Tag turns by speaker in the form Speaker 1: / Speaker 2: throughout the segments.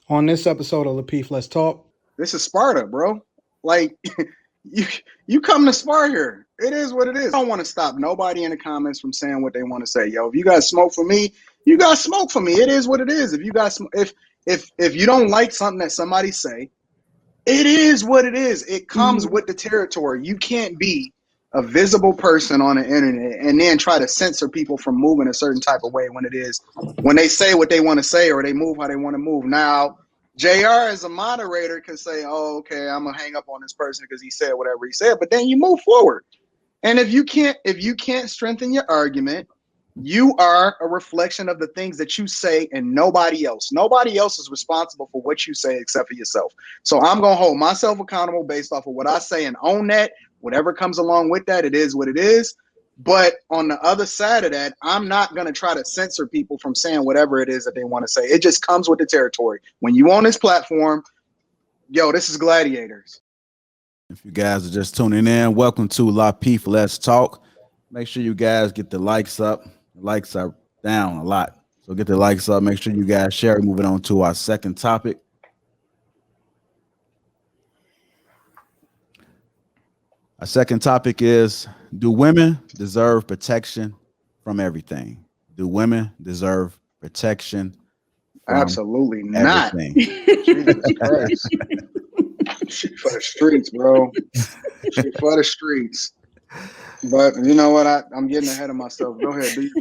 Speaker 1: On this episode of Lapeef, Let's Talk.
Speaker 2: This is Sparta, bro. Like, you come to spar here. It is what it is. I don't want to stop nobody in the comments from saying what they want to say. Yo, if you got smoke for me, you got smoke for me. It is what it is. If you got if you don't like something that somebody say, it is what it is. It comes with the territory. You can't be a visible person on the internet and then try to censor people from moving a certain type of way when they say what they want to say or they move how they want to move. Now, JR as a moderator can say, oh, okay, I'm gonna hang up on this person because he said whatever he said, but then you move forward. And if you can't strengthen your argument, you are a reflection of the things that you say and nobody else. Nobody else is responsible for what you say except for yourself. So I'm gonna hold myself accountable based off of what I say and own that. Whatever comes along with that, it is what it is. But on the other side of that, I'm not going to try to censor people from saying whatever it is that they want to say. It just comes with the territory. When you on this platform, yo, this is Gladiators.
Speaker 3: If you guys are just tuning in, welcome to Lapeef, Let's Talk. Make sure you guys get the likes up. The likes are down a lot. So get the likes up. Make sure you guys share. Moving on to our second topic. Our second topic is, do women deserve protection from everything? Do women deserve protection from
Speaker 2: Absolutely not.
Speaker 3: everything?
Speaker 2: Jesus Christ. Shit for the streets, bro. Shit for the streets. But you know what? I'm getting ahead of myself. Go ahead. Do you?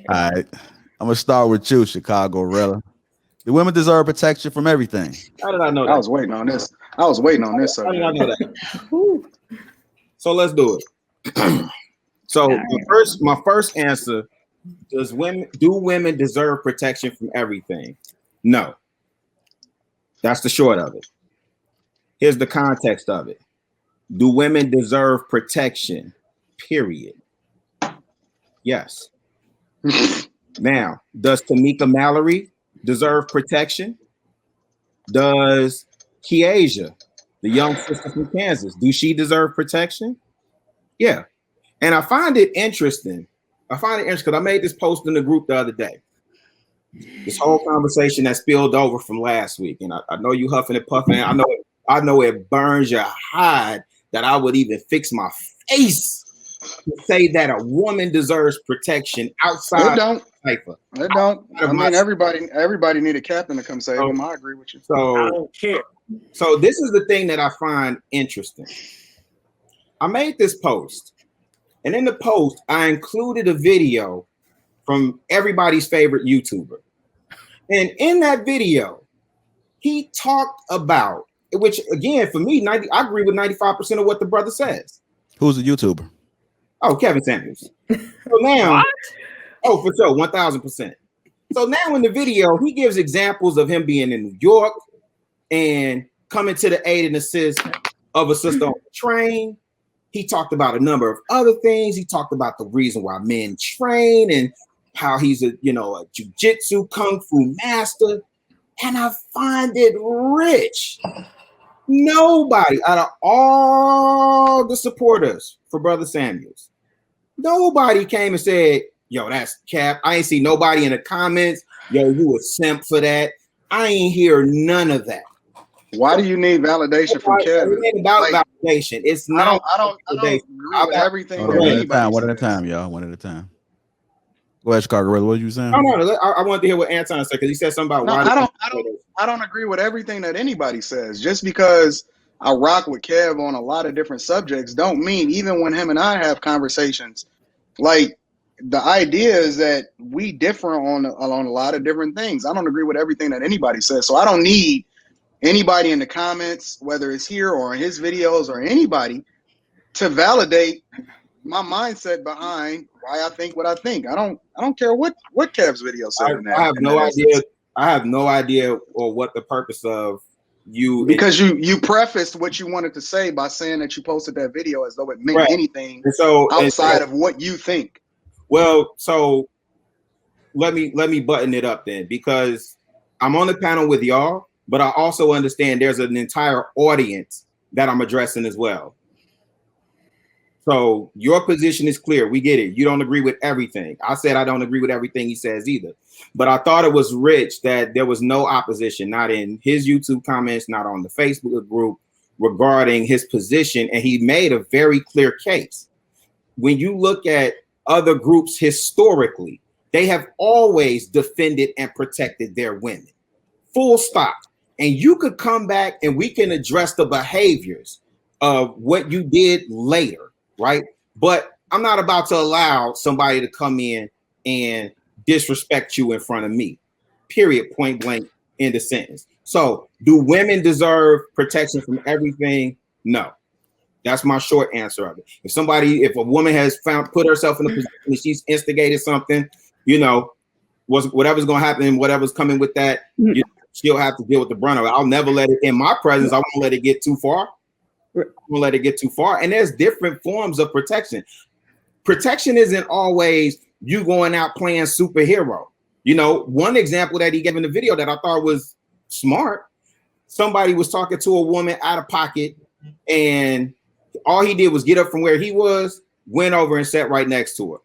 Speaker 3: All right. I'm going to start with you, Chicago Rella. Do women deserve protection from everything?
Speaker 4: How did I know that?
Speaker 2: I was waiting on this.
Speaker 4: How did I know that? So let's do it. So my first answer: do women deserve protection from everything? No. That's the short of it. Here's the context of it. Do women deserve protection? Period. Yes. Now, does Tamika Mallory deserve protection? Does Kiasia, the young sister from Kansas, do she deserve protection? Yeah. And I find it interesting. Because I made this post in the group the other day. This whole conversation that spilled over from last week. And I know you huffing and puffing. I know it burns your hide that I would even fix my face to say that a woman deserves protection outside.
Speaker 2: It don't.
Speaker 4: Cypher.
Speaker 2: It don't. I mean, everybody need a captain to come save them. I agree with you.
Speaker 4: So I don't care. So this is the thing that I find interesting. I made this post, and in the post, I included a video from everybody's favorite YouTuber. And in that video, he talked about, which again, for me, I agree with 95% of what the brother says.
Speaker 3: Who's the YouTuber?
Speaker 4: Oh, Kevin Samuels. So now, oh, for sure, 1000%. So now in the video, he gives examples of him being in New York and coming to the aid and assist of a sister on the train. He talked about a number of other things. He talked about the reason why men train and how he's a jiu-jitsu kung fu master. And I find it rich. Nobody out of all the supporters for Brother Samuels, nobody came and said, yo, that's cap. I ain't see nobody in the comments. Yo, you a simp for that. I ain't hear none of that.
Speaker 2: Why do you need validation from Kevin?
Speaker 4: It ain't about validation. It's not.
Speaker 2: I don't agree with everything.
Speaker 3: One at a time. One at a time, y'all. One at a time. Go ahead, Chicago. What were you saying?
Speaker 4: No. I wanted to hear what Anton said because he said something about why.
Speaker 2: I don't agree with everything that anybody says. Just because I rock with Kev on a lot of different subjects, don't mean even when him and I have conversations, like the idea is that we differ on a lot of different things. I don't agree with everything that anybody says, so I don't need anybody in the comments, whether it's here or in his videos or anybody, to validate my mindset behind why I think what I think. I don't care what Kev's video said.
Speaker 4: I have no idea. I have no idea or what the purpose of you,
Speaker 2: because you prefaced what you wanted to say by saying that you posted that video as though it meant anything outside of what you think.
Speaker 4: Well, so let me button it up then, because I'm on the panel with y'all, but I also understand there's an entire audience that I'm addressing as well. So your position is clear. We get it. You don't agree with everything. I said I don't agree with everything he says either. But I thought it was rich that there was no opposition, not in his YouTube comments, not on the Facebook group, regarding his position. And he made a very clear case. When you look at other groups historically, they have always defended and protected their women. Full stop. And you could come back and we can address the behaviors of what you did later, right? But I'm not about to allow somebody to come in and disrespect you in front of me. Period. Point blank. End of sentence. So, do women deserve protection from everything? No. That's my short answer of it. If a woman has put herself in a position and she's instigated something, you know, whatever's going to happen, whatever's coming with that, she'll have to deal with the brunt of it. I'll never let it in my presence. I won't let it get too far. I won't let it get too far. And there's different forms of protection. Protection isn't always you going out playing superhero. You know, one example that he gave in the video that I thought was smart. Somebody was talking to a woman out of pocket, and all he did was get up from where he was, went over and sat right next to her.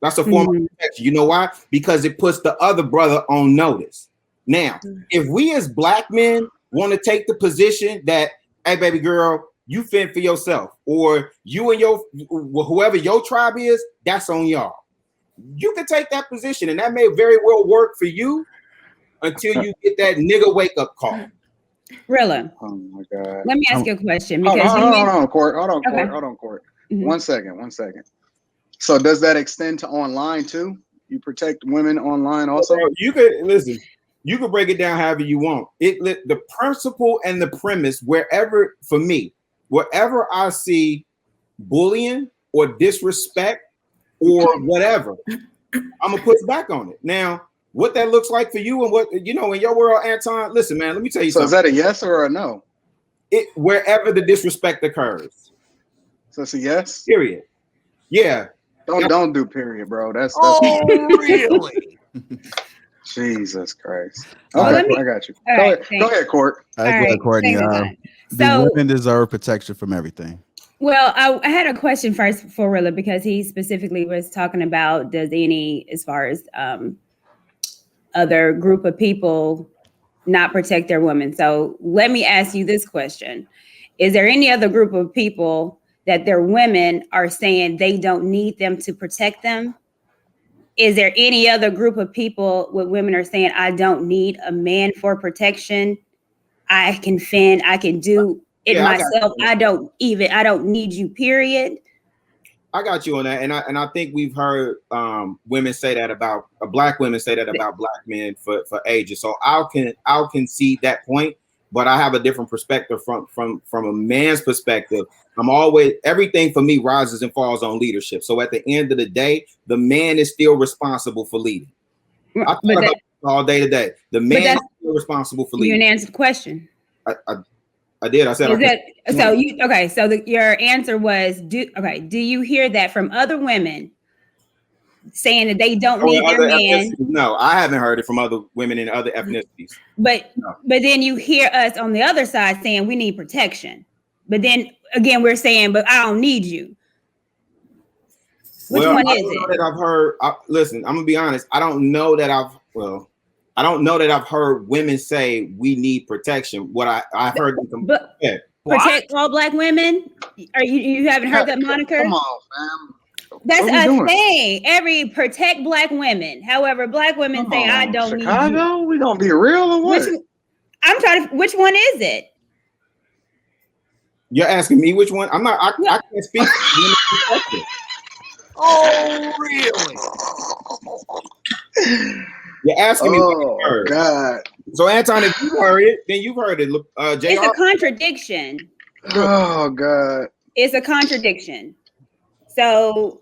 Speaker 4: That's a form of protection. You know why? Because it puts the other brother on notice. Now, if we as black men want to take the position that, hey, baby girl, you fend for yourself, or you and whoever your tribe is, that's on y'all. You can take that position, and that may very well work for you until you get that nigga wake up call.
Speaker 5: Rilla.
Speaker 2: Oh my God.
Speaker 5: Let me ask you a question. Because
Speaker 2: hold on, Court. Hold on, Court. Mm-hmm. One second. So does that extend to online too? You protect women online also?
Speaker 4: You could break it down however you want. The principle and the premise, wherever I see bullying or disrespect or whatever, I'm gonna push back on it. Now, what that looks like for you and what in your world, Anton. Listen, man, let me tell you something.
Speaker 2: So is that a yes or a no?
Speaker 4: Wherever the disrespect occurs.
Speaker 2: So it's a yes.
Speaker 4: Period. Yeah.
Speaker 2: Don't do period, bro. That's
Speaker 1: really.
Speaker 2: Jesus Christ.
Speaker 5: Well,
Speaker 2: I got you. Go ahead, Court.
Speaker 3: All right, Courtney. Do women deserve protection from everything?
Speaker 5: Well, I had a question first for Rilla, because he specifically was talking about does any, as far as other group of people not protect their women. So let me ask you this question. Is there any other group of people that their women are saying they don't need them to protect them? Is there any other group of people where women are saying, I don't need a man for protection? I can fend, I can do it myself. I don't need you, period.
Speaker 4: I got you on that. And I think we've heard women say that about black women say that about black men for ages. So I'll concede that point, but I have a different perspective from a man's perspective. Everything for me rises and falls on leadership. So at the end of the day, the man is still responsible for leading. I thought about it all day today. The man is still responsible for leading.
Speaker 5: You didn't answer the question.
Speaker 4: I did. I said.
Speaker 5: Your answer was do you hear that from other women saying that they don't need their man?
Speaker 4: No, I haven't heard it from other women in other ethnicities.
Speaker 5: But then you hear us on the other side saying we need protection. But then again, we're saying, but I don't need you. Which one is it?
Speaker 4: That I've heard. Listen, I'm gonna be honest. I don't know that I've heard women say we need protection. What I've heard them
Speaker 5: protect all black women. You haven't heard that moniker?
Speaker 2: Come on, fam.
Speaker 5: That's a thing. Protect black women. However, black women say I don't need
Speaker 2: Chicago. We gonna be real or what?
Speaker 5: Which one is it?
Speaker 4: You're asking me which one? I'm not. I can't speak.
Speaker 1: Oh, really?
Speaker 4: You're asking me.
Speaker 2: Oh, God.
Speaker 4: So, Anton, if you heard it, then you've heard it. JR?
Speaker 5: It's a contradiction.
Speaker 2: Oh, God.
Speaker 5: It's a contradiction. So,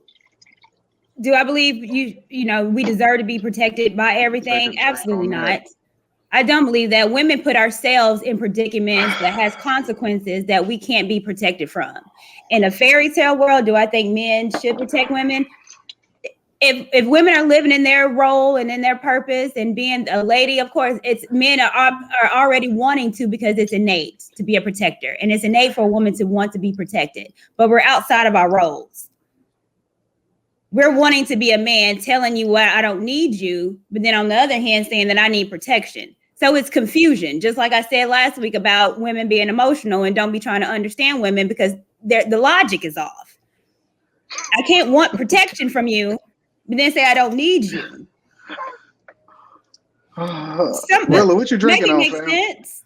Speaker 5: do I believe we deserve to be protected by everything? Absolutely not. I don't believe that. Women put ourselves in predicaments that has consequences that we can't be protected from. In a fairy tale world, do I think men should protect women? if women are living in their role and in their purpose and being a lady, of course, it's men are already wanting to, because it's innate to be a protector, and it's innate for a woman to want to be protected. But we're outside of our roles. We're wanting to be a man telling you what I don't need you, but then on the other hand saying that I need protection. So it's confusion. Just like I said last week about women being emotional, and don't be trying to understand women because the logic is off. I can't want protection from you, but then say I don't need you.
Speaker 2: Rilla, what you drinking on,
Speaker 5: make
Speaker 2: fam?
Speaker 5: sense.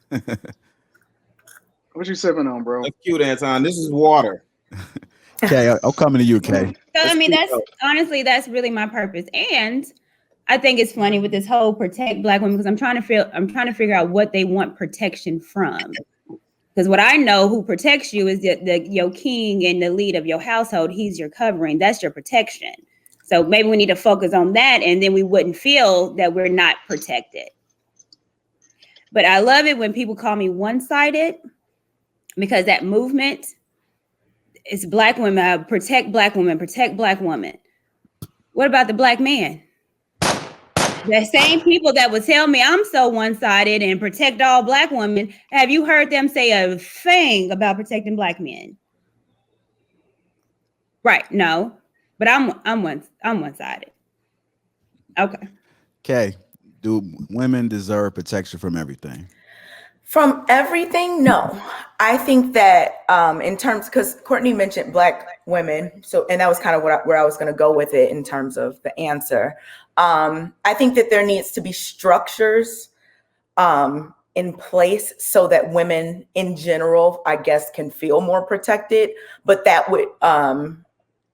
Speaker 2: What you sipping on, bro?
Speaker 4: That's cute, Anton. This is water.
Speaker 3: Okay, I'm coming to you, Kay.
Speaker 5: So I mean, that's honestly, that's really my purpose. And I think it's funny with this whole protect Black women, because I'm trying to figure out what they want protection from. Because what I know, who protects you is your king and the lead of your household. He's your covering. That's your protection. So maybe we need to focus on that, and then we wouldn't feel that we're not protected. But I love it when people call me one-sided, because that movement is Black women, protect Black women, protect Black women. What about the Black man? The same people that would tell me I'm so one-sided and protect all Black women, have you heard them say a thing about protecting Black men? Right? No, but I'm one-sided. Okay.
Speaker 3: Okay, do women deserve protection from everything?
Speaker 6: From everything, no. I think that in terms, because Courtney mentioned Black women, so, and that was kind of where I was going to go with it in terms of the answer. I think that there needs to be structures in place so that women in general, I guess, can feel more protected. But that would,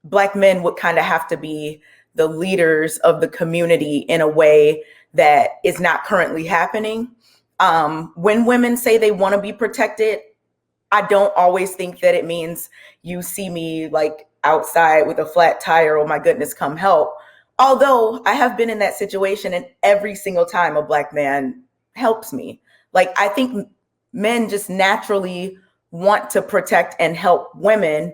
Speaker 6: Black men would kind of have to be the leaders of the community in a way that is not currently happening. When women say they want to be protected, I don't always think that it means you see me like outside with a flat tire, oh my goodness, come help. Although I have been in that situation, and every single time a Black man helps me. Like, I think men just naturally want to protect and help women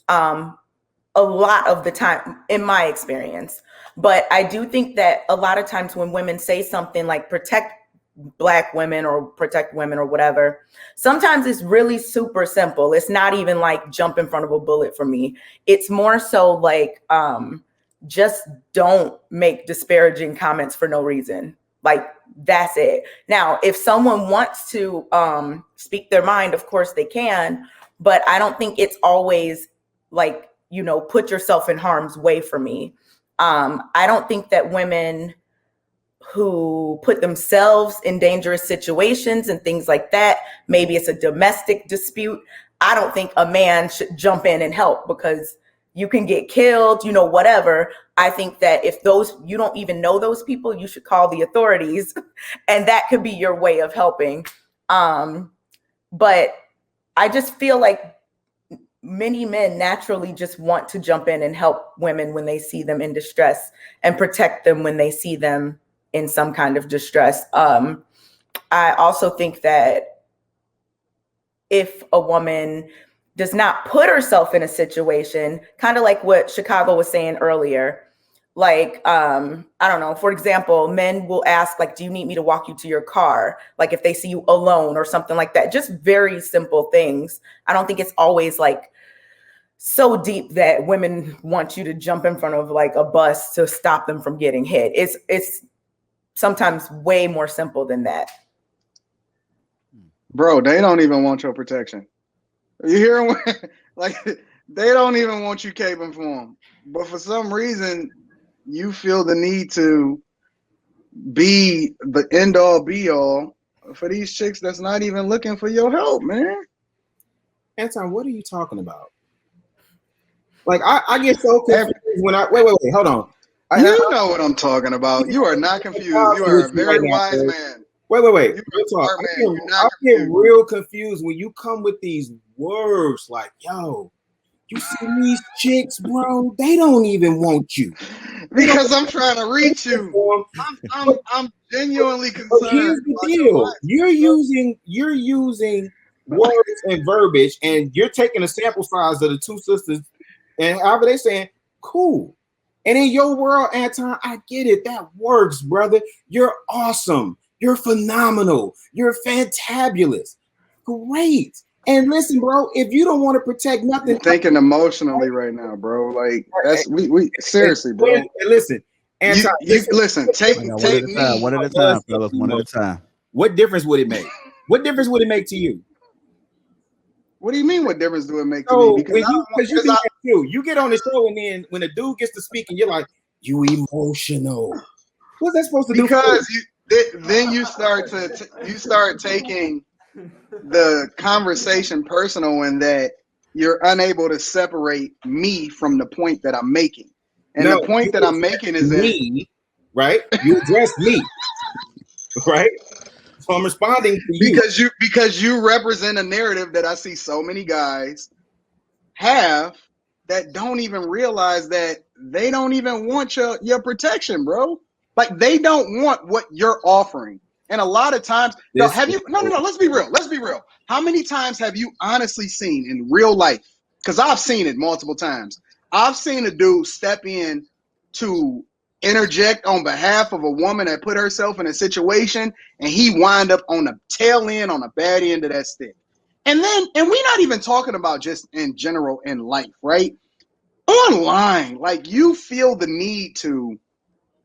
Speaker 6: a lot of the time, in my experience. But I do think that a lot of times when women say something like protect Black women or protect women or whatever, sometimes it's really super simple. It's not even like jump in front of a bullet for me. It's more so like, just don't make disparaging comments for no reason. Like, that's it. Now, if someone wants to speak their mind, of course they can, but I don't think it's always like, you know, put yourself in harm's way for me. I don't think that women who put themselves in dangerous situations and things like that, maybe it's a domestic dispute, I don't think a man should jump in and help, because you can get killed, you know, whatever. I think that if you don't even know those people, you should call the authorities and that could be your way of helping. But I just feel like many men naturally just want to jump in and help women when they see them in distress and protect them when they see them in some kind of distress. I also think that if a woman does not put herself in a situation, kind of like what Chicago was saying earlier, like, I don't know, for example, men will ask, like, do you need me to walk you to your car? Like if they see you alone or something like that, just very simple things. I don't think it's always like so deep that women want you to jump in front of like a bus to stop them from getting hit. It's sometimes way more simple than that.
Speaker 2: Bro, they don't even want your protection. You hear them? Like, they don't even want you caping for them. But for some reason, you feel the need to be the end all be all for these chicks that's not even looking for your help, man.
Speaker 4: Anton, what are you talking about? Like, I get so confused when wait, hold on.
Speaker 2: You know what I'm talking about. You are not confused. You are a very wise man.
Speaker 4: Wait.
Speaker 2: You
Speaker 4: I get real confused when you come with these words like, yo, you see these chicks, bro, they don't even want you.
Speaker 2: Because I'm trying to reach you. I'm genuinely concerned.
Speaker 4: But here's the deal. You're using words and verbiage, and you're taking a sample size of the two sisters, and however they're saying, cool. And in your world, Anton, I get it. That works, brother. You're awesome. You're phenomenal. You're fantabulous. Great. And listen, bro, if you don't want to protect nothing,
Speaker 2: You're thinking emotionally right now, bro. Like that's we seriously, bro.
Speaker 4: And listen, Anton,
Speaker 2: listen. Take me.
Speaker 3: One at a time, fellas. One at a time.
Speaker 4: What difference would it make? What difference would it make to you?
Speaker 2: What do you mean? What difference do it make to me?
Speaker 4: Because you do that too. You get on the show, and then when a dude gets to speak, and you're like, "You emotional." What's that supposed to do?
Speaker 2: Because then you start taking the conversation personal, and that you're unable to separate me from the point that I'm making. And the point that I'm making is
Speaker 4: me, right? You address me, right? So I'm responding to you
Speaker 2: because you represent a narrative that I see so many guys have that don't even realize that they don't even want your protection, bro. Like they don't want what you're offering. And a lot of times, let's be real. How many times have you honestly seen in real life? Because I've seen it multiple times. I've seen a dude step in to interject on behalf of a woman that put herself in a situation, and he wind up on the tail end, on the bad end of that stick. And we're not even talking about just in general in life, right? Online, like you feel the need to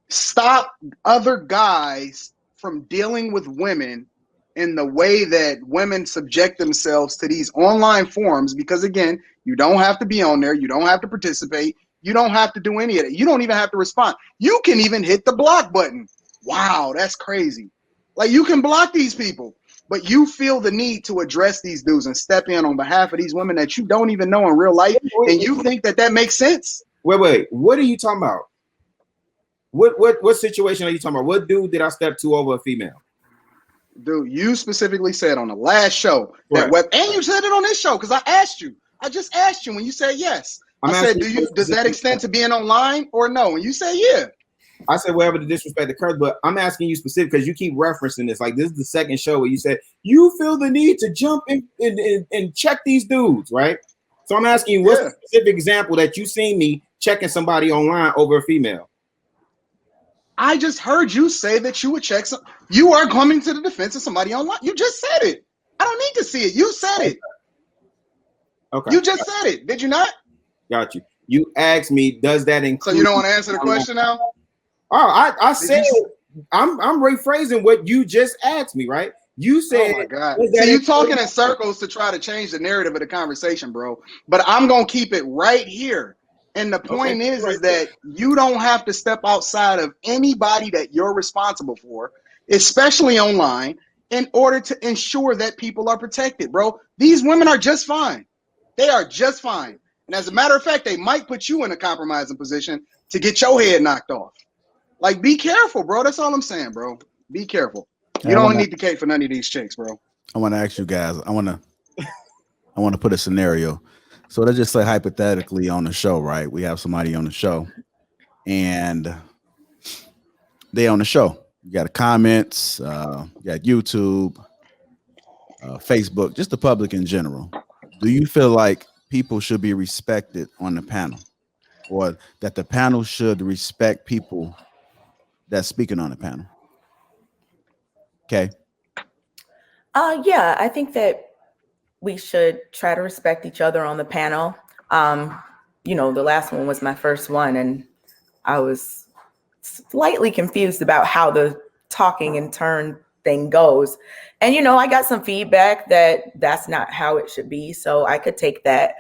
Speaker 2: stop other guys from dealing with women in the way that women subject themselves to these online forums, because again, you don't have to be on there, you don't have to participate, you don't have to do any of it, you don't even have to respond. You can even hit the block button. Wow, that's crazy. Like you can block these people, but you feel the need to address these dudes and step in on behalf of these women that you don't even know in real life, and you think that makes sense?
Speaker 4: Wait, what are you talking about? What situation are you talking about? What dude did I step to over a female?
Speaker 2: Dude, you specifically said on the last show that and you said it on this show because I asked you. I just asked you when you said yes. I said, does that extend to being online or no? And you said yeah.
Speaker 4: I said wherever the disrespect occurs, but I'm asking you specific because you keep referencing this. Like this is the second show where you said you feel the need to jump in and check these dudes, right? So I'm asking you what's the specific example that you seen me checking somebody online over a female?
Speaker 2: I just heard you say that you would check some. You are coming to the defense of somebody online. You just said it. I don't need to see it. You said it.
Speaker 4: Okay.
Speaker 2: You just said it. Did you not?
Speaker 4: Got you. You asked me, does that include?
Speaker 2: So you don't want to answer the question now?
Speaker 4: Oh, I said I'm rephrasing what you just asked me, right? You said,
Speaker 2: "Oh my God!" See, you talking in circles to try to change the narrative of the conversation, bro. But I'm gonna keep it right here. And the point is that you don't have to step outside of anybody that you're responsible for, especially online, in order to ensure that people are protected, bro. These women are just fine. They are just fine. And as a matter of fact, they might put you in a compromising position to get your head knocked off. Like, be careful, bro. That's all I'm saying, bro. Be careful. You don't need to cape for none of these chicks, bro.
Speaker 3: I want to ask you guys. I want to put a scenario. So let's just say hypothetically on the show, right? We have somebody on the show, and they on the show. You got comments, you got YouTube, Facebook, just the public in general. Do you feel like people should be respected on the panel, or that the panel should respect people that's speaking on the panel? Okay.
Speaker 6: Yeah, I think that we should try to respect each other on the panel. The last one was my first one, and I was slightly confused about how the talking in turn thing goes. And, I got some feedback that that's not how it should be. So I could take that.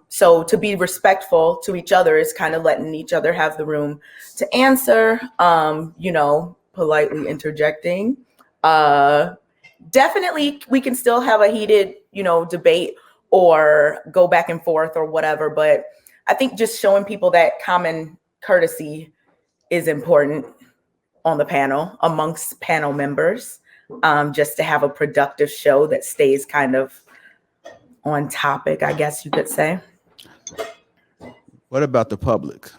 Speaker 6: So to be respectful to each other is kind of letting each other have the room to answer, politely interjecting. Definitely we can still have a heated, debate or go back and forth or whatever. But I think just showing people that common courtesy is important on the panel amongst panel members, just to have a productive show that stays kind of on topic, I guess you could say.
Speaker 3: What about the public?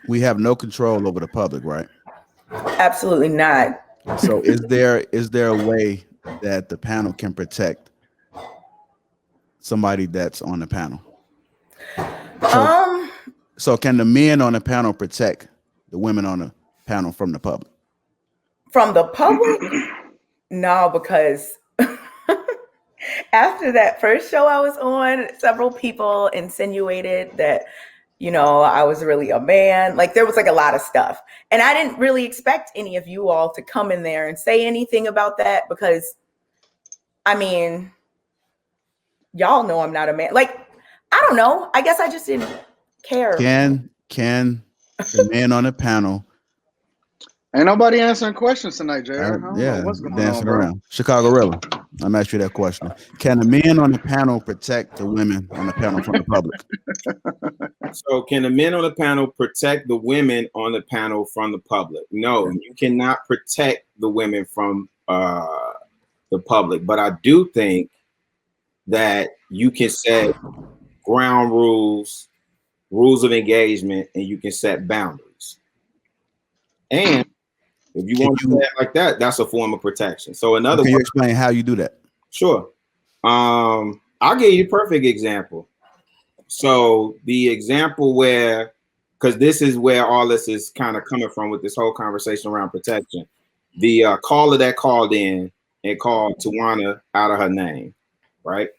Speaker 3: We have no control over the public, right?
Speaker 6: Absolutely not.
Speaker 3: So is there a way that the panel can protect somebody that's on the panel? So can the men on the panel protect the women on the panel from the public?
Speaker 6: From the public? No, because after that first show I was on, several people insinuated that, you know, I was really a man. Like there was like a lot of stuff. And I didn't really expect any of you all to come in there and say anything about that because, I mean, y'all know I'm not a man. Like, I don't know. I guess I just didn't care.
Speaker 3: Can the men on the panel?
Speaker 2: Ain't nobody answering questions tonight, JR. I don't
Speaker 3: Yeah,
Speaker 2: know what's going
Speaker 3: dancing
Speaker 2: on, bro.
Speaker 3: around. Chicago Rilla. I'm asking you that question. Can the men on the panel protect the women on the panel from the public?
Speaker 4: So can the men on the panel protect the women on the panel from the public? No, you cannot protect the women from the public. But I do think that you can set ground rules, rules of engagement, and you can set boundaries. And if you want to say it like that, that's a form of protection. So in other words,
Speaker 3: can you explain how you do that?
Speaker 4: Sure. I'll give you a perfect example. So the example where, because this is where all this is kind of coming from with this whole conversation around protection. The caller that called in and called Tawana out of her name, right?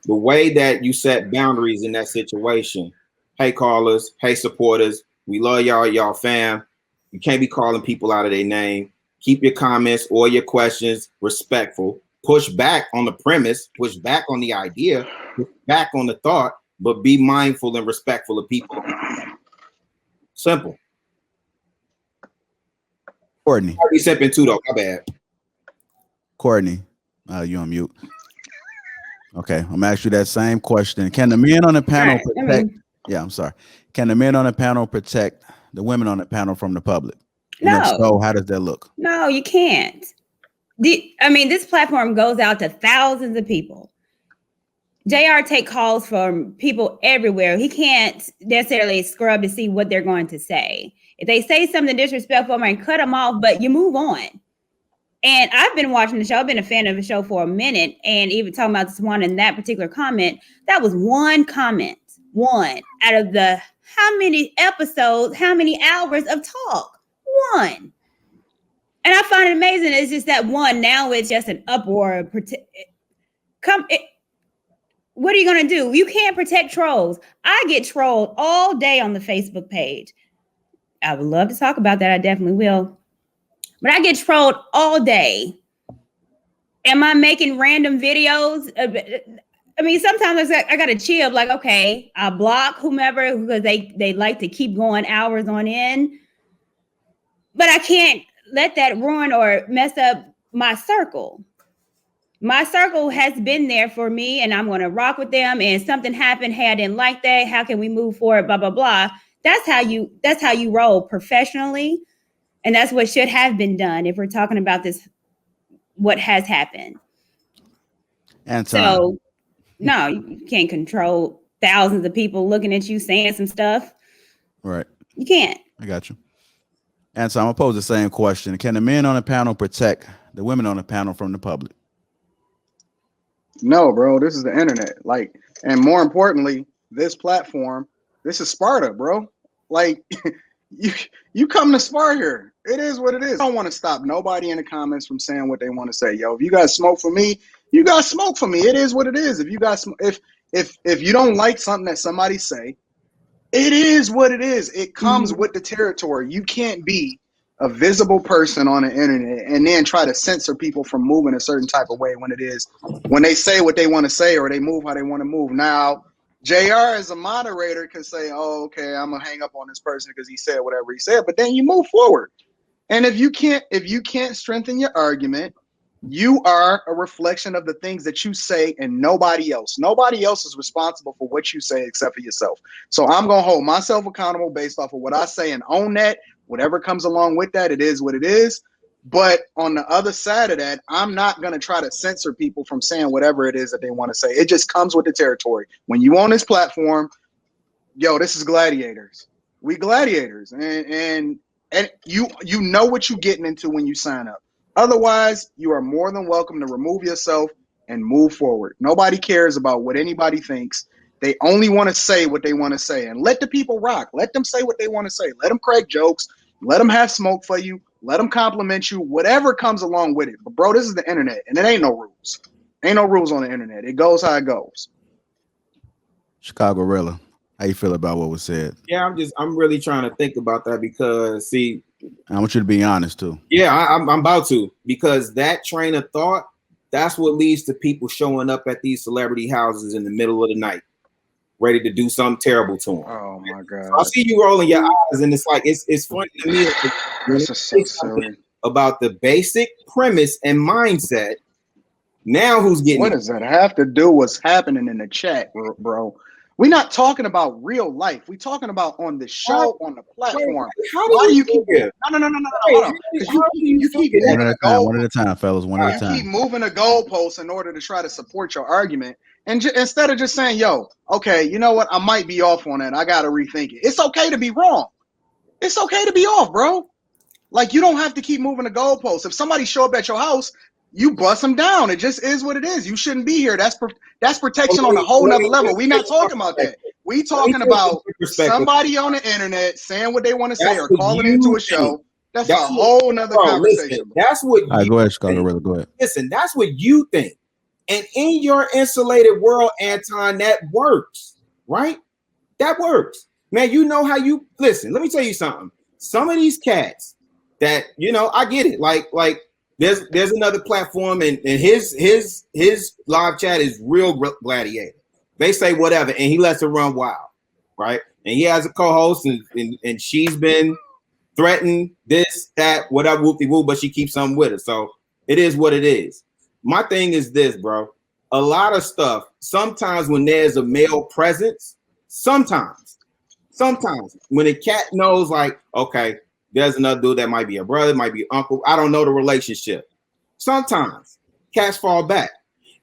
Speaker 4: The way that you set boundaries in that situation, hey callers, hey supporters, we love y'all fam. You can't be calling people out of their name. Keep your comments or your questions respectful. Push back on the premise, push back on the idea, push back on the thought, but be mindful and respectful of people. Simple.
Speaker 3: Courtney.
Speaker 4: I'll be sipping too, though. My bad.
Speaker 3: Courtney, you on mute. Okay, I'm gonna ask you that same question. Can the men on the panel protect? Yeah, I'm sorry. Can the men on the panel protect the women on the panel from the public?
Speaker 5: No.
Speaker 3: And if so, how does that look?
Speaker 5: No, you can't. This platform goes out to thousands of people. JR take calls from people everywhere. He can't necessarily scrub to see what they're going to say. If they say something disrespectful, I might cut them off, but you move on. And I've been watching the show. I've been a fan of the show for a minute. And even talking about this one in that particular comment, that was one comment. One out of the how many episodes, how many hours of talk? One. And I find it amazing. It's just that one. Now it's just an uproar. What are you going to do? You can't protect trolls. I get trolled all day on the Facebook page. I would love to talk about that. I definitely will. But I get trolled all day. Am I making random videos? I mean, sometimes I got to chill. Like, okay, I block whomever because they like to keep going hours on end. But I can't let that ruin or mess up my circle. My circle has been there for me, and I'm going to rock with them. And something happened. Hey, I didn't like that. How can we move forward? Blah, blah, blah. That's how you roll professionally. And that's what should have been done if we're talking about this, what has happened.
Speaker 3: And
Speaker 5: so, no, you can't control thousands of people looking at you saying some stuff.
Speaker 3: Right.
Speaker 5: You can't.
Speaker 3: I got you. And so I'm going to pose the same question. Can the men on the panel protect the women on the panel from the public?
Speaker 2: No, bro. This is the internet. Like, and more importantly, this platform, this is Sparta, bro. Like, you come to spar here. It is what it is. I don't want to stop nobody in the comments from saying what they want to say. Yo, if you guys smoke for me, you guys smoke for me. It is what it is. If you guys, if you don't like something that somebody say, it is what it is. It comes with the territory. You can't be a visible person on the internet and then try to censor people from moving a certain type of way when they say what they want to say or they move how they want to move. Now, JR as a moderator can say, oh, okay, I'm gonna hang up on this person because he said whatever he said, but then you move forward. And if you can't strengthen your argument, you are a reflection of the things that you say and nobody else. Nobody else is responsible for what you say except for yourself. So I'm gonna hold myself accountable based off of what I say and own that. Whatever comes along with that, it is what it is. But on the other side of that, I'm not going to try to censor people from saying whatever it is that they want to say. It just comes with the territory. When you on this platform, yo, this is gladiators. We gladiators. And you know what you're getting into when you sign up. Otherwise, you are more than welcome to remove yourself and move forward. Nobody cares about what anybody thinks. They only want to say what they want to say, and let the people rock. Let them say what they want to say. Let them crack jokes. Let them have smoke for you. Let them compliment you. Whatever comes along with it. But bro, this is the internet, and it ain't no rules. Ain't no rules on the internet. It goes how it goes.
Speaker 3: Chicago Rilla, how you feel about what was said?
Speaker 4: Yeah, I'm really trying to think about that because see,
Speaker 3: I want you to be honest too.
Speaker 4: Yeah, I'm about to, because that train of thought, that's what leads to people showing up at these celebrity houses in the middle of the night, ready to do something terrible to them.
Speaker 2: Oh my God!
Speaker 4: So I see you rolling your eyes, and it's like it's funny to me
Speaker 2: This is so silly.
Speaker 4: about the basic premise and mindset. Now who's getting?
Speaker 2: What does that have to do? What's happening in the chat, bro? We're not talking about real life. We're talking about on the show, on the platform. Why do you keep it? No. You keep
Speaker 3: one at a time, fellas. One at a time.
Speaker 2: You keep moving the goalposts in order to try to support your argument, and instead of just saying, "Yo, okay, you know what? I might be off on that. I got to rethink it." It's okay to be wrong. It's okay to be off, bro. Like, you don't have to keep moving the goalposts. If somebody show up at your house, you bust them down. It just is what it is. You shouldn't be here. That's protection on a whole nother level. We're not talking about that. We talking about somebody on the internet saying what they want to say or calling into a show. That's a whole nother conversation.
Speaker 4: Listen, that's what.
Speaker 3: All right, go ahead, Chicago. Go ahead.
Speaker 4: Listen, that's what you think, and in your insulated world, Anton, that works, right? That works, man. You know how you listen. Let me tell you something. Some of these cats that I get it. Like. There's another platform, and his live chat is real gladiator. They say whatever, and he lets it run wild, right? And he has a co-host, and she's been threatened, this, that, whatever, whoop-de-whoop, but she keeps something with her. So it is what it is. My thing is this, bro. A lot of stuff, sometimes when there's a male presence, sometimes when a cat knows, like, okay, there's another dude that might be a brother, might be uncle. I don't know the relationship. Sometimes cats fall back.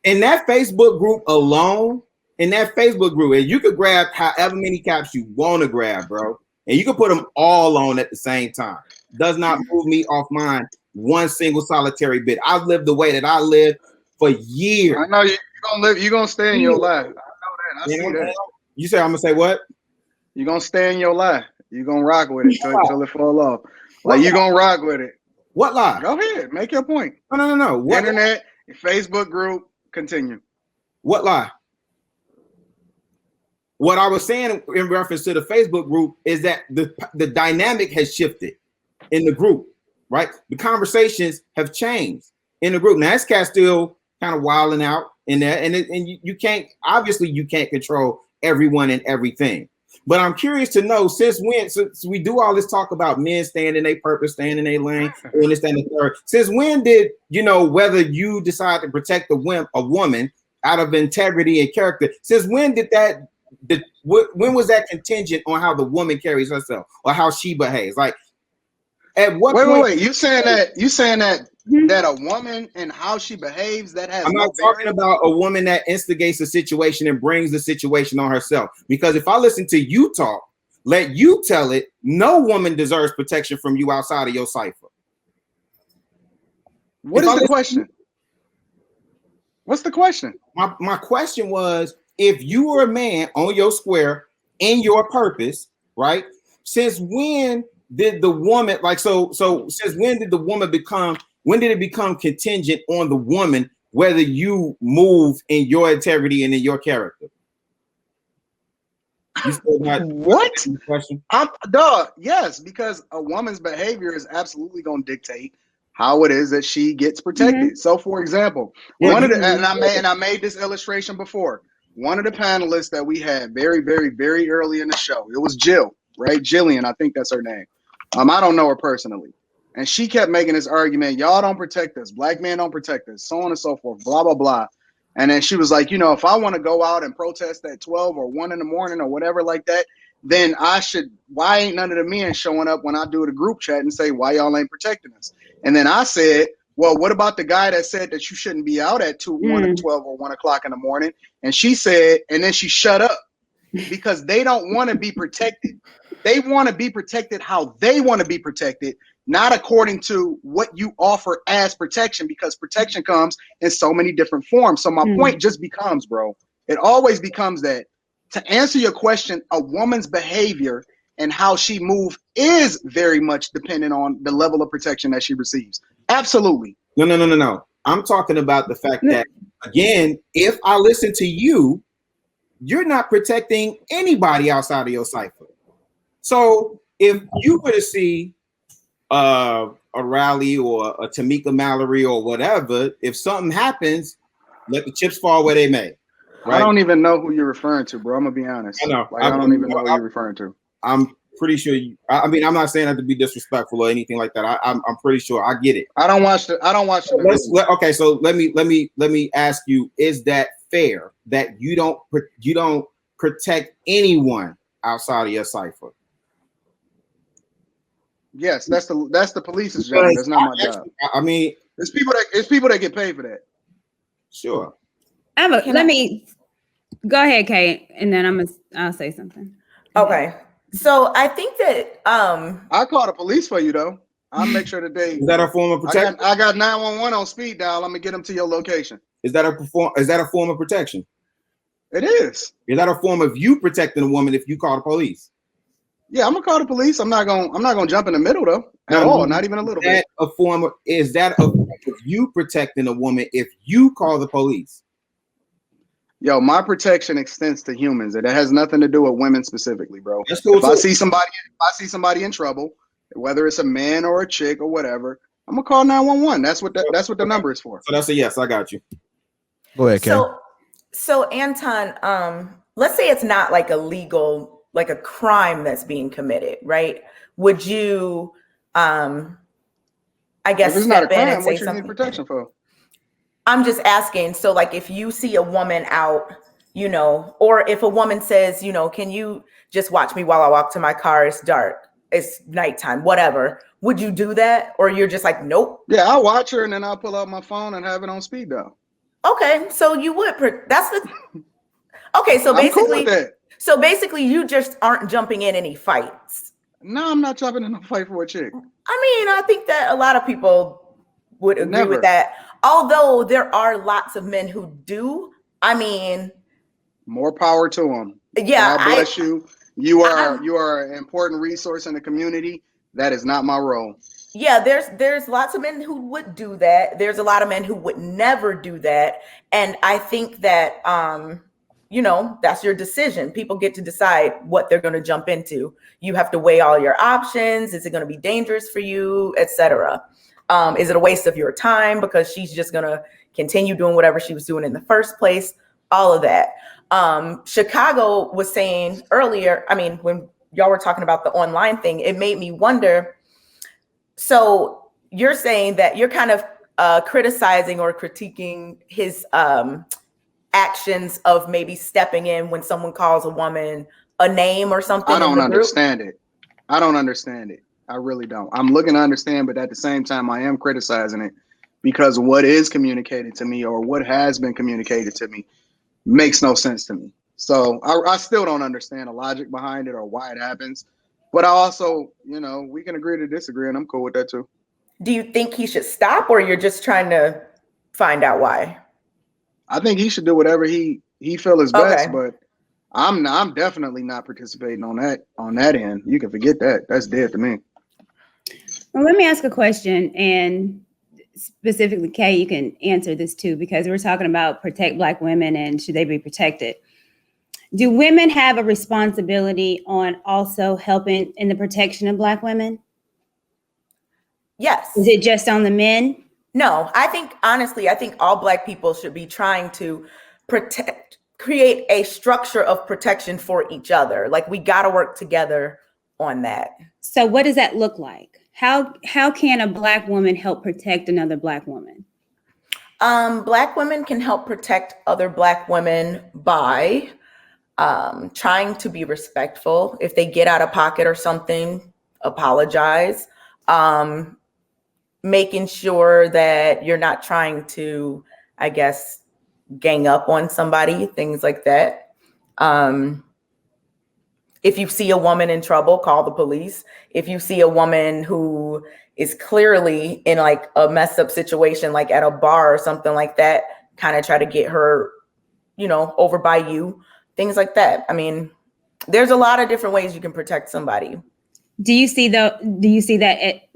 Speaker 4: In that Facebook group alone, and you could grab however many caps you want to grab, bro. And you can put them all on at the same time. Does not move me off mine one single solitary bit. I've lived the way that I live for years.
Speaker 2: I know you're gonna live. You're gonna stay in your life. I know that. I see that.
Speaker 4: You say I'm gonna say what?
Speaker 2: You're gonna stay in your life. You're gonna rock with it till it fall off. Like, you're gonna rock with it.
Speaker 4: What lie?
Speaker 2: Go ahead, make your point.
Speaker 4: No. What
Speaker 2: internet, lie? Facebook group, continue.
Speaker 4: What lie? What I was saying in reference to the Facebook group is that the dynamic has shifted in the group, right? The conversations have changed in the group. Now, this cat's still kind of wilding out in there, and you can't control everyone and everything. But I'm curious to know, since we do all this talk about men staying in their purpose, staying in their lane, doing this, that, and the third, since when did, whether you decide to protect a woman out of integrity and character, since when did that, when was that contingent on how the woman carries herself or how she behaves? Like, at what point?
Speaker 2: Wait, you saying that a woman and how she behaves, that has
Speaker 4: I'm not talking about a woman that instigates a situation and brings the situation on herself. Because if I listen to you talk, let you tell it, no woman deserves protection from you outside of your cipher.
Speaker 2: What is the question? What's the question?
Speaker 4: My question was, if you were a man on your square in your purpose, right? Since when did the woman, since when did the woman when did it become contingent on the woman whether you move in your integrity and in your character? You still not
Speaker 2: what?
Speaker 4: Question?
Speaker 2: Yes, because a woman's behavior is absolutely going to dictate how it is that she gets protected. Mm-hmm. So, for example, I made this illustration before. One of the panelists that we had very, very, very early in the show, it was Jill, right? Jillian, I think that's her name. I don't know her personally. And she kept making this argument, y'all don't protect us, black men don't protect us, so on and so forth, blah, blah, blah. And then she was like, if I want to go out and protest at 12 or 1 in the morning or whatever like that, then why ain't none of the men showing up when I do the group chat and say, why y'all ain't protecting us? And then I said, well, what about the guy that said that you shouldn't be out at 1 or 12 or 1 o'clock in the morning? And she said, and then she shut up because they don't want to be protected. They want to be protected how they want to be protected, not according to what you offer as protection, because protection comes in so many different forms. So my point just becomes, bro, it always becomes that to answer your question, a woman's behavior and how she moves is very much dependent on the level of protection that she receives. Absolutely.
Speaker 4: No. I'm talking about the fact that, again, if I listen to you, you're not protecting anybody outside of your cipher. So if you were to see a Rally or a Tamika Mallory or whatever, if something happens, let the chips fall where they may. Right?
Speaker 2: I don't even know who you're referring to, bro. I'm gonna be honest.
Speaker 4: I know.
Speaker 2: Like, I don't even know who you're referring to.
Speaker 4: I'm pretty sure. I'm not saying that to be disrespectful or anything like that. I'm pretty sure I get it.
Speaker 2: I don't watch the.
Speaker 4: Okay, so let me ask you: is that fair that you don't protect anyone outside of your cipher?
Speaker 2: Yes, that's the police's job. That's not my job.
Speaker 4: I mean,
Speaker 2: it's people that get paid for that.
Speaker 4: Sure.
Speaker 5: Let me go ahead, Kate, and then I'll say something.
Speaker 6: Okay. So I think that
Speaker 2: I call the police for you though. I'll make sure that they.
Speaker 4: Is that a form of protection?
Speaker 2: I got 911 on speed dial. I'm gonna get them to your location.
Speaker 4: Is that a form of protection?
Speaker 2: It is.
Speaker 4: Is that a form of you protecting a woman if you call the police?
Speaker 2: Yeah, I'm gonna call the police. I'm not gonna jump in the middle though at all. Not even a little bit.
Speaker 4: Is that a form of you protecting a woman if you call the police?
Speaker 2: Yo, my protection extends to humans. It has nothing to do with women specifically, bro.
Speaker 4: That's cool.
Speaker 2: If I see somebody in trouble, whether it's a man or a chick or whatever, I'm gonna call 911. That's what the number is for.
Speaker 4: So that's a yes. I got you.
Speaker 3: Go ahead, Kay.
Speaker 6: So Anton, let's say it's not like a legal, like a crime that's being committed, right? Would you, I guess,
Speaker 2: if it's not a
Speaker 6: step in
Speaker 2: crime,
Speaker 6: and say
Speaker 2: what you
Speaker 6: something?
Speaker 2: need protection for?
Speaker 6: I'm just asking. So like if you see a woman out, or if a woman says, can you just watch me while I walk to my car? It's dark. It's nighttime, whatever. Would you do that? Or you're just like, nope.
Speaker 2: Yeah, I'll watch her and then I'll pull out my phone and have it on speed dial.
Speaker 6: Okay. So you would, okay. So
Speaker 2: I'm cool
Speaker 6: basically,
Speaker 2: with that.
Speaker 6: So basically you just aren't jumping in any fights.
Speaker 2: No, I'm not jumping in a fight for a chick.
Speaker 6: I mean, I think that a lot of people would agree
Speaker 2: Never.
Speaker 6: with that. Although there are lots of men who do. I mean,
Speaker 2: more power to them.
Speaker 6: Yeah,
Speaker 2: God bless you. You are an important resource in the community. That is not my role.
Speaker 6: Yeah, there's lots of men who would do that. There's a lot of men who would never do that. And I think that that's your decision. People get to decide what they're going to jump into. You have to weigh all your options. Is it going to be dangerous for you, etc.? Is it a waste of your time because she's just going to continue doing whatever she was doing in the first place? All of that. Chicago was saying earlier, I mean, when y'all were talking about the online thing, it made me wonder. So you're saying that you're kind of criticizing or critiquing his actions of maybe stepping in when someone calls a woman a name or something.
Speaker 2: I don't understand it. I don't understand it. I really don't. I'm looking to understand, but at the same time, I am criticizing it because what is communicated to me or what has been communicated to me makes no sense to me. So I still don't understand the logic behind it or why it happens. But I also, we can agree to disagree, and I'm cool with that too.
Speaker 6: Do you think he should stop, or you're just trying to find out why?
Speaker 2: I think he should do whatever he feel is best, but I'm definitely not participating on that end. You can forget that. That's dead to me.
Speaker 5: Well, let me ask a question, and specifically, Kay, you can answer this too, because we're talking about protect Black women and should they be protected. Do women have a responsibility on also helping in the protection of Black women?
Speaker 6: Yes.
Speaker 5: Is it just on the men?
Speaker 6: No, I think all Black people should be trying to create a structure of protection for each other. Like, we got to work together on that.
Speaker 5: So what does that look like? How can a Black woman help protect another Black woman?
Speaker 6: Black women can help protect other Black women by trying to be respectful. If they get out of pocket or something, apologize. Making sure that you're not trying to, I guess, gang up on somebody, things like that. If you see a woman in trouble, call the police. If you see a woman who is clearly in like a messed up situation, like at a bar or something like that, kind of try to get her, over by you. things like that. I mean, there's a lot of different ways you can protect somebody.
Speaker 5: Do you see that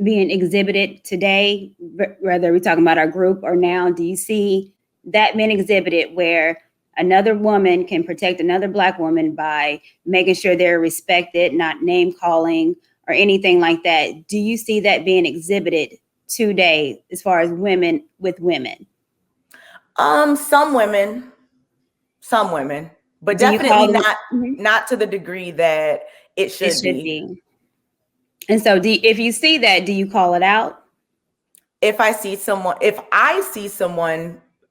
Speaker 5: being exhibited today, whether we're talking about our group or now? Do you see that being exhibited where another woman can protect another Black woman by making sure they're respected, not name calling or anything like that? Do you see that being exhibited today as far as women with women?
Speaker 6: Some women, but definitely not to the degree that it should be.
Speaker 5: And so if you see that, do you call it out?
Speaker 6: If I see someone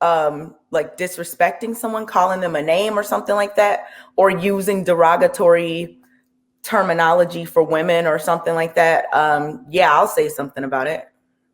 Speaker 6: like disrespecting someone, calling them a name or something like that, or using derogatory terminology for women or something like that, yeah, I'll say something about it.